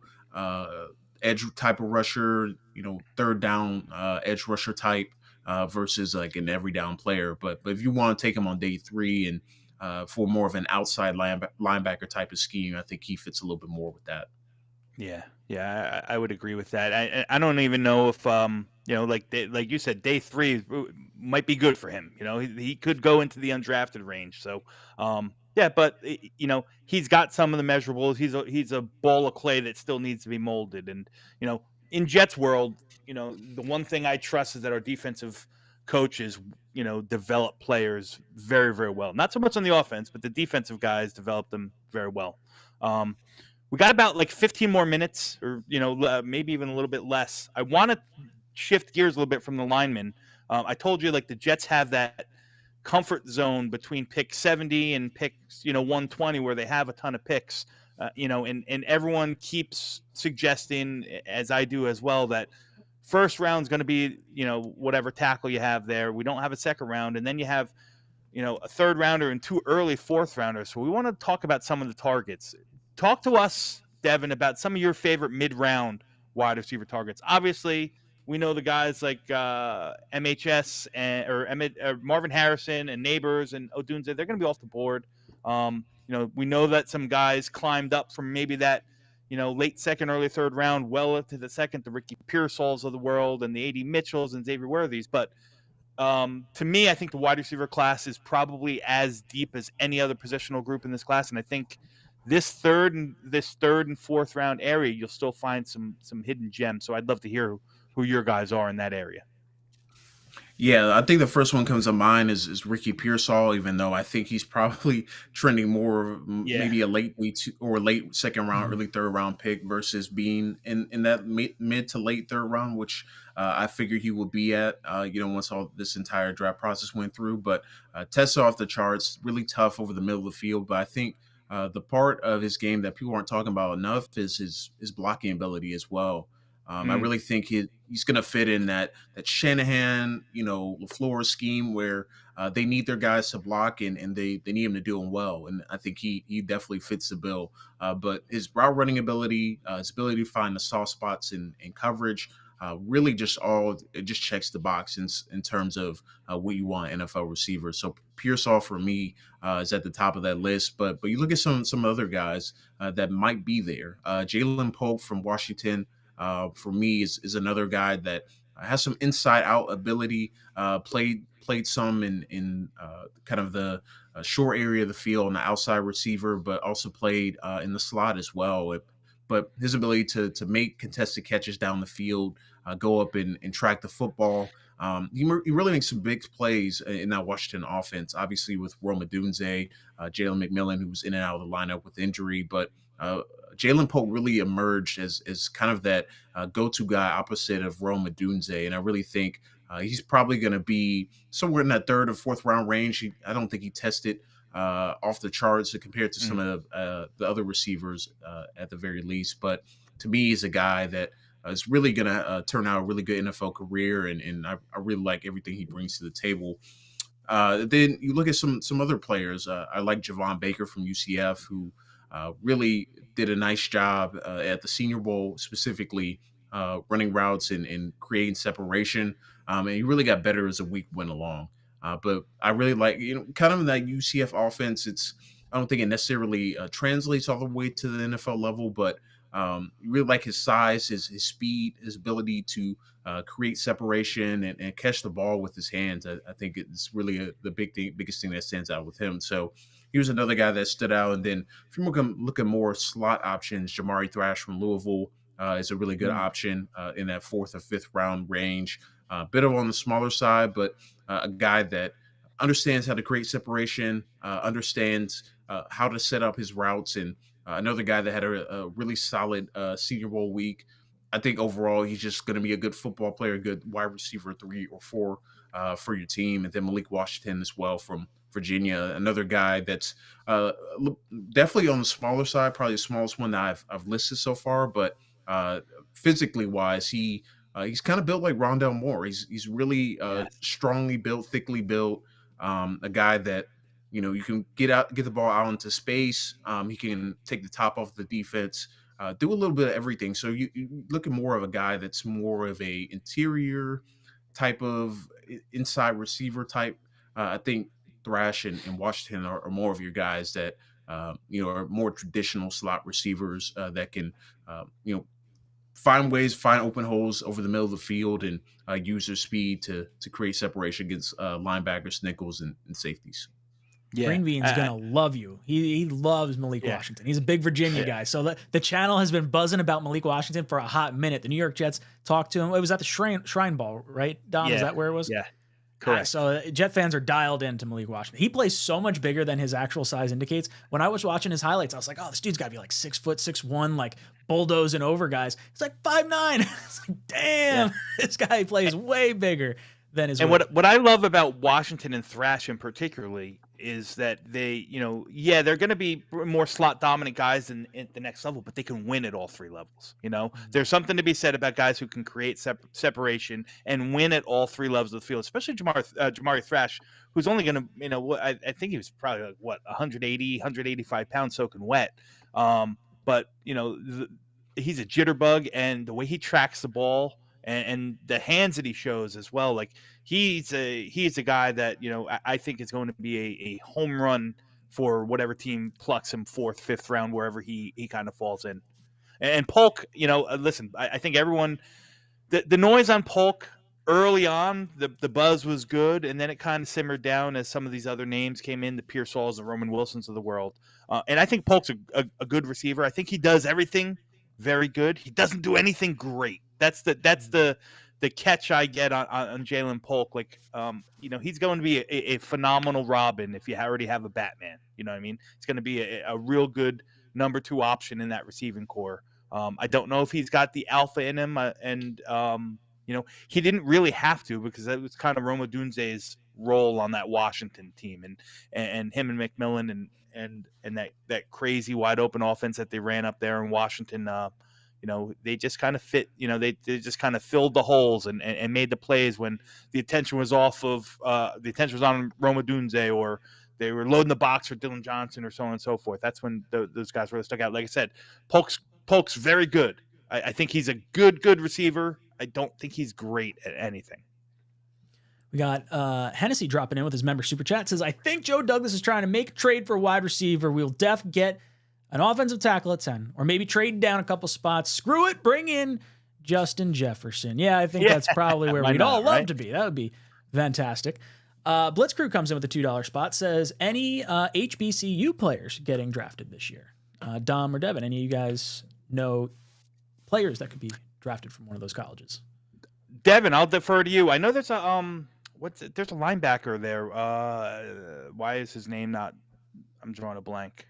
edge type of rusher, third down edge rusher type versus like an every down player. But if you want to take him on day 3 and for more of an outside linebacker type of scheme, I think he fits a little bit more with that. Yeah, I would agree with that. I don't even know if like you said, day 3 might be good for him. He could go into the undrafted range. So but he's got some of the measurables. He's a ball of clay that still needs to be molded. And in Jets world, the one thing I trust is that our defensive coaches develop players very very well. Not so much on the offense, but the defensive guys develop them very well. We got about like 15 more minutes, or maybe even a little bit less. I want to shift gears a little bit from the linemen. I told you like the Jets have that comfort zone between pick 70 and pick 120 where they have a ton of picks. And everyone keeps suggesting, as I do as well, that first round is going to be whatever tackle you have there. We don't have a second round, and then you have a third rounder and 2 early fourth rounders. So we want to talk about some of the targets. Talk to us, Devin, about some of your favorite mid-round wide receiver targets. Obviously, we know the guys like MHS or Marvin Harrison and Neighbors and Odunze. They're going to be off the board. We know that some guys climbed up from maybe that late second, early third round, well into the second, the Ricky Pearsalls of the world and the A.D. Mitchells and Xavier Worthies. But to me, I think the wide receiver class is probably as deep as any other positional group in this class, and I think this third and fourth round area, you'll still find some hidden gems. So I'd love to hear who your guys are in that area. Yeah, I think the first one comes to mind is Ricky Pearsall, even though I think he's probably trending more maybe a late second round, early third round pick versus being in that mid to late third round, which I figured he would be at, once all this entire draft process went through. But tests off the charts, really tough over the middle of the field. But I think the part of his game that people aren't talking about enough is his blocking ability as well. I really think he's going to fit in that Shanahan, LaFleur scheme where they need their guys to block and they need him to do them well. And I think he definitely fits the bill. But his route running ability, his ability to find the soft spots in coverage, really just checks the box in terms of what you want NFL receivers. So Pearsall for me is at the top of that list. But you look at some other guys that might be there. Jalen Polk from Washington. For me is another guy that has some inside out ability, played some in kind of the short area of the field on the outside receiver, but also played in the slot as well. But his ability to make contested catches down the field, go up and track the football. He really makes some big plays in that Washington offense, obviously with Rome Odunze, Jalen McMillan, who was in and out of the lineup with injury, but Jalen Polk really emerged as kind of that go-to guy opposite of Rome Odunze, and I really think he's probably going to be somewhere in that third or fourth round range. I don't think he tested off the charts compared to some of the other receivers at the very least, but to me, he's a guy that is really going to turn out a really good NFL career, and I really like everything he brings to the table. Then you look at some other players. I like Javon Baker from UCF, who really did a nice job at the Senior Bowl, specifically running routes and creating separation. And he really got better as the week went along. But I really like, kind of in that UCF offense. I don't think it necessarily translates all the way to the NFL level, but you really like his size, his speed, his ability to create separation and catch the ball with his hands. I think it's really the biggest thing that stands out with him. So he was another guy that stood out. And then if you're looking more slot options, Jamari Thrash from Louisville is a really good option in that fourth or fifth round range. Bit of on the smaller side, but a guy that understands how to create separation, understands how to set up his routes, and another guy that had a really solid Senior Bowl week. I think overall he's just going to be a good football player, a good wide receiver 3 or 4 for your team. And then Malik Washington as well from Virginia, another guy that's definitely on the smaller side, probably the smallest one that I've listed so far. But physically wise, he's kind of built like Rondell Moore. He's really strongly built, thickly built, a guy that you can get the ball out into space. He can take the top off the defense, do a little bit of everything. So you look at more of a guy that's more of a interior type of inside receiver type. I think Thrash and Washington are more of your guys that are more traditional slot receivers that can find open holes over the middle of the field and use their speed to create separation against linebackers, nickels, and safeties. Yeah. Green Bean's gonna love you. He loves Malik Washington. He's a big Virginia guy. So the channel has been buzzing about Malik Washington for a hot minute. The New York Jets talked to him. It was at the Shrine Ball, right, Dom? Yeah. Is that where it was? Yeah. Correct. So Jet fans are dialed into Malik Washington. He plays so much bigger than his actual size indicates. When I was watching his highlights, I was like, oh, this dude's got to be like 6 foot, 6'1", like bulldozing over guys. He's like 5'9". It's like, damn, this guy plays way bigger than his. And what I love about Washington and Thrash in particularly is that they, they're going to be more slot dominant guys at the next level, but they can win at all three levels. There's something to be said about guys who can create separation and win at all three levels of the field, especially Jamari Thrash, who's only going to, I think he was probably like 180, 185 pounds soaking wet. But he's a jitterbug, and the way he tracks the ball and the hands that he shows as well, like he's a guy that I think is going to be a home run for whatever team plucks him 4th, 5th round, wherever he kind of falls in. And Polk, listen, I think everyone, the noise on Polk early on, the buzz was good, and then it kind of simmered down as some of these other names came in, the Pearsalls, the Roman Wilsons of the world. And I think Polk's a good receiver. I think he does everything very good. He doesn't do anything great. That's the catch I get on Jalen Polk. Like, he's going to be a phenomenal Robin if you already have a Batman. You know what I mean? It's going to be a real good number 2 option in that receiving core. I don't know if he's got the alpha in him, he didn't really have to, because that was kind of Rome Odunze's role on that Washington team, and him and McMillan and that crazy wide open offense that they ran up there in Washington. They just kind of fit, they just kind of filled the holes and made the plays when the attention was off of, the attention was on Roma Dunze, or they were loading the box for Dylan Johnson, or so on and so forth. That's when those guys really stuck out. Like I said, Polk's very good. I think he's a good receiver. I don't think he's great at anything. We got Hennessy dropping in with his member super chat. Says, I think Joe Douglas is trying to make a trade for a wide receiver. We'll get an offensive tackle at 10, or maybe trade down a couple spots. Screw it, bring in Justin Jefferson. Yeah, I think that's probably where we'd all love to be. That would be fantastic. Blitzkrieg comes in with a $2 spot. Says, any HBCU players getting drafted this year? Dom or Devin, any of you guys know players that could be drafted from one of those colleges? Devin, I'll defer to you. I know there's a there's a linebacker there. Why is his name not? I'm drawing a blank.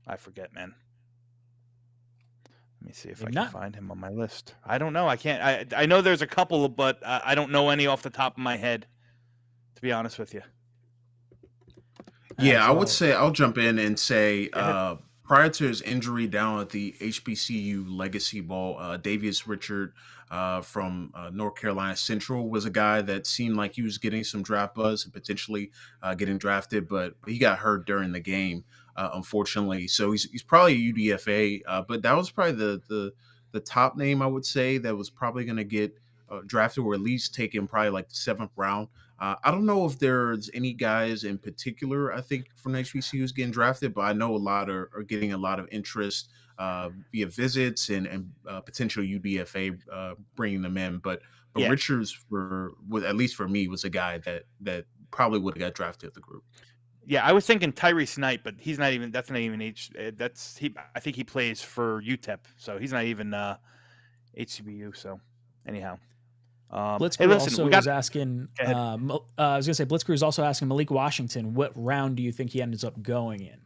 I forget, man. Let me see if I can find him on my list. I don't know. I can't. I know there's a couple, but I don't know any off the top of my head, to be honest with you. Yeah, I would say I'll jump in and say prior to his injury down at the HBCU Legacy Bowl, Davius Richard from North Carolina Central was a guy that seemed like he was getting some draft buzz and potentially getting drafted, but he got hurt during the game, unfortunately. So he's probably a UDFA, but that was probably the top name, I would say, that was probably going to get drafted, or at least taken probably like the 7th round. I don't know if there's any guys in particular, I think, from HBCUs getting drafted, but I know a lot are getting a lot of interest via visits and potential UDFA bringing them in. But Richards, at least for me, was a guy that probably would have got drafted at the group. Yeah, I was thinking Tyrese Knight, but he's not even. That's not even I think he plays for UTEP, so he's not even HCBU. So anyhow. Blitzkrieg was asking. I was gonna say Blitzkrieg was also asking Malik Washington, what round do you think he ends up going in?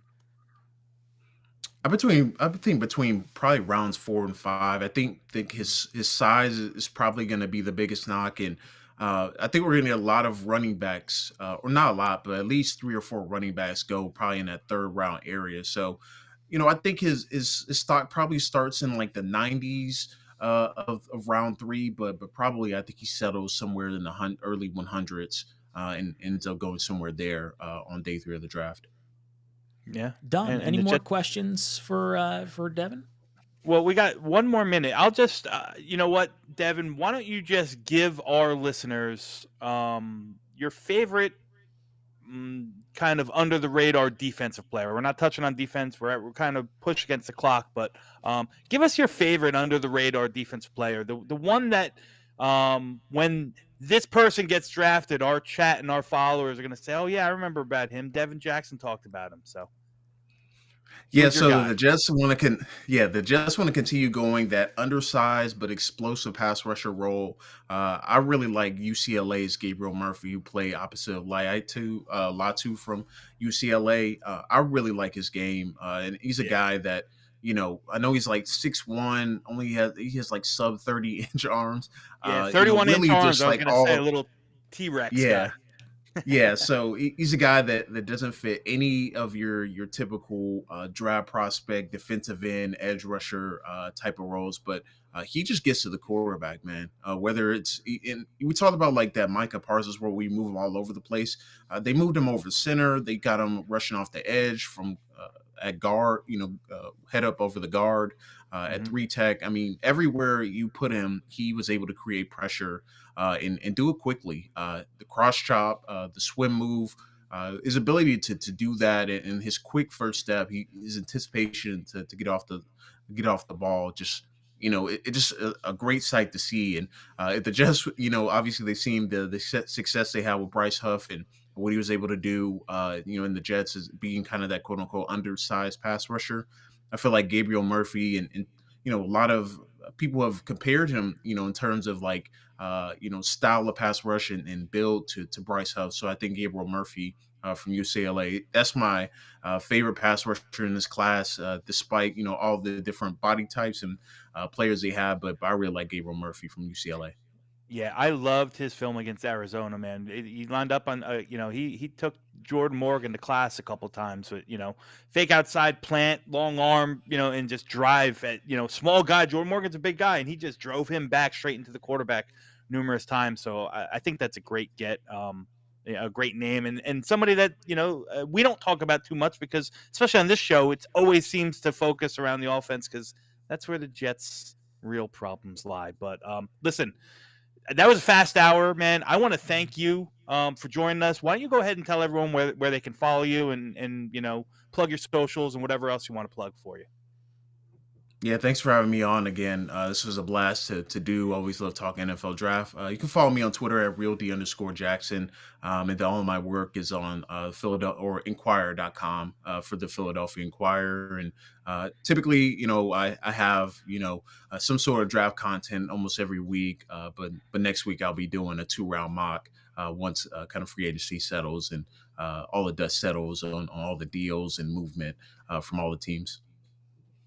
I think between probably rounds 4 and 5. I think his size is probably going to be the biggest knock, and I think we're going to get a lot of running backs, or not a lot, but at least 3 or 4 running backs go probably in that 3rd round area. So, I think his stock probably starts in like the 90s. Of round 3, but probably I think he settles somewhere in the early 100s and ends up going somewhere there on day 3 of the draft. Yeah, done. Any more questions for Devin? Well, we got 1 more minute. I'll just, you know what, Devin? Why don't you just give our listeners your favorite kind of under the radar defensive player? We're not touching on defense. We're kind of pushed against the clock, but give us your favorite under the radar defensive player. The one that when this person gets drafted, our chat and our followers are going to say, "Oh yeah, I remember about him. Devin Jackson talked about him." So Yeah, Who's your so guy? the Jets want to continue going that undersized but explosive pass rusher role. I really like UCLA's Gabriel Murphy, who played opposite of Latu from UCLA. I really like his game, and he's a guy that I know he's like 6'1", he has like sub 30-inch arms. Yeah, 31-inch really arms. just I was like gonna say a little T-Rex yeah. guy. Yeah, so he's a guy that doesn't fit any of your typical draft prospect, defensive end, edge rusher type of roles, but he just gets to the quarterback, man. Whether it's we talked about like that Micah Parsons where we move him all over the place. They moved him over the center. They got him rushing off the edge from at guard, head up over the guard at 3 tech. I mean, everywhere you put him, he was able to create pressure. And do it quickly. The cross chop, the swim move, his ability to do that, and his quick first step, his anticipation to get off the ball, just it's just a great sight to see. And if the Jets, obviously they've seen the success they had with Bryce Huff and what he was able to do, in the Jets as being kind of that quote unquote undersized pass rusher. I feel like Gabriel Murphy and a lot of people have compared him, in terms of like, style of pass rush and build to Bryce Huff. So I think Gabriel Murphy from UCLA, that's my favorite pass rusher in this class, despite, all the different body types and players they have. But I really like Gabriel Murphy from UCLA. Yeah, I loved his film against Arizona, man. He lined up on, he took Jordan Morgan to class a couple times with, fake outside plant, long arm, and just drive at, small guy. Jordan Morgan's a big guy, and he just drove him back straight into the quarterback numerous times. So I think that's a great get, a great name, and somebody that, we don't talk about too much because, especially on this show, it always seems to focus around the offense because that's where the Jets' real problems lie. But listen, that was a fast hour, man. I want to thank you for joining us. Why don't you go ahead and tell everyone where they can follow you and plug your socials and whatever else you want to plug for you. Yeah, thanks for having me on again. This was a blast to do. Always love talking NFL draft. You can follow me on Twitter at @RealD_Jackson. And all of my work is on Philadelphia or Inquirer.com for the Philadelphia Inquirer. And typically, I have, some sort of draft content almost every week. But next week I'll be doing a 2-round mock once kind of free agency settles and all the dust settles on all the deals and movement from all the teams.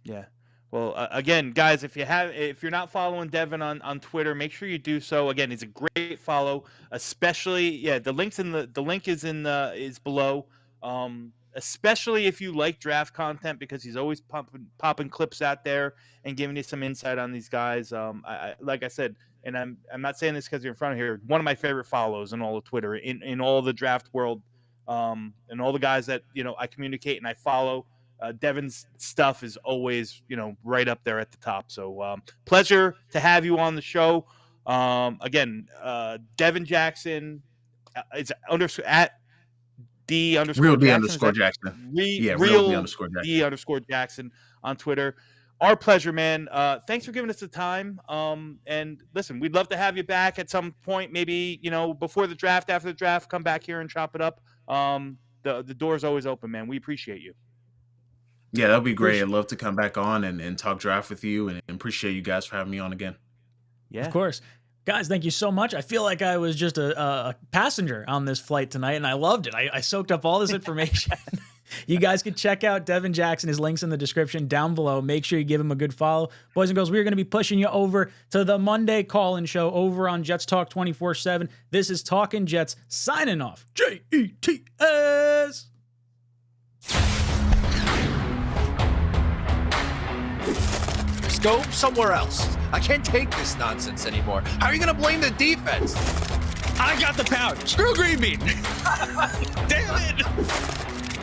Yeah. Well, again, guys, if you're not following Devin on Twitter, make sure you do so. Again, he's a great follow, especially the link is below. Especially if you like draft content because he's always popping clips out there and giving you some insight on these guys. Like I said, and I'm not saying this because you're in front of here. One of my favorite follows in all of Twitter, in all the draft world, and all the guys that I communicate and I follow. Devin's stuff is always, right up there at the top. So pleasure to have you on the show. Again, Devin Jackson is at _D_Jackson. Real D_Jackson. Real D_Jackson on Twitter. Our pleasure, man. Thanks for giving us the time. And listen, we'd love to have you back at some point, maybe, before the draft, after the draft, come back here and chop it up. The door's always open, man. We appreciate you. Yeah, that'll be great. I'd love to come back on and talk draft with you, and appreciate you guys for having me on again. Yeah, of course. Guys, thank you so much. I feel like I was just a passenger on this flight tonight, and I loved it. I soaked up all this information. You guys can check out Devin Jackson. His link's in the description down below. Make sure you give him a good follow. Boys and girls, we're going to be pushing you over to the Monday call-in show over on Jets Talk 24/7. This is Talkin' Jets signing off. JETS. Just go somewhere else. I can't take this nonsense anymore. How are you going to blame the defense? I got the power. Screw green bean. Damn it.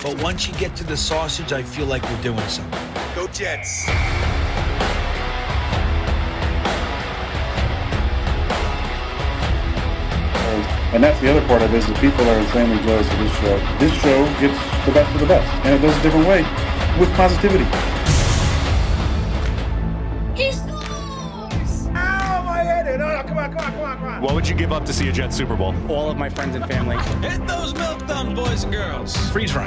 But once you get to the sausage, I feel like we're doing something. Go Jets. And that's the other part of it is that people are insanely jealous of this show. This show gets the best of the best, and it does it a different way with positivity. He scores! Ow, my head! No, come on. What would you give up to see a Jets Super Bowl? All of my friends and family. Hit those milk thumbs, boys and girls. Freeze run.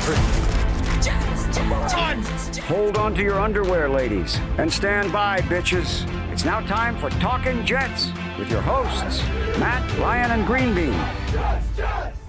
Jets! Hold on to your underwear, ladies, and stand by, bitches. It's now time for Talkin' Jets with your hosts, Matt, Ryan, and Green Bean.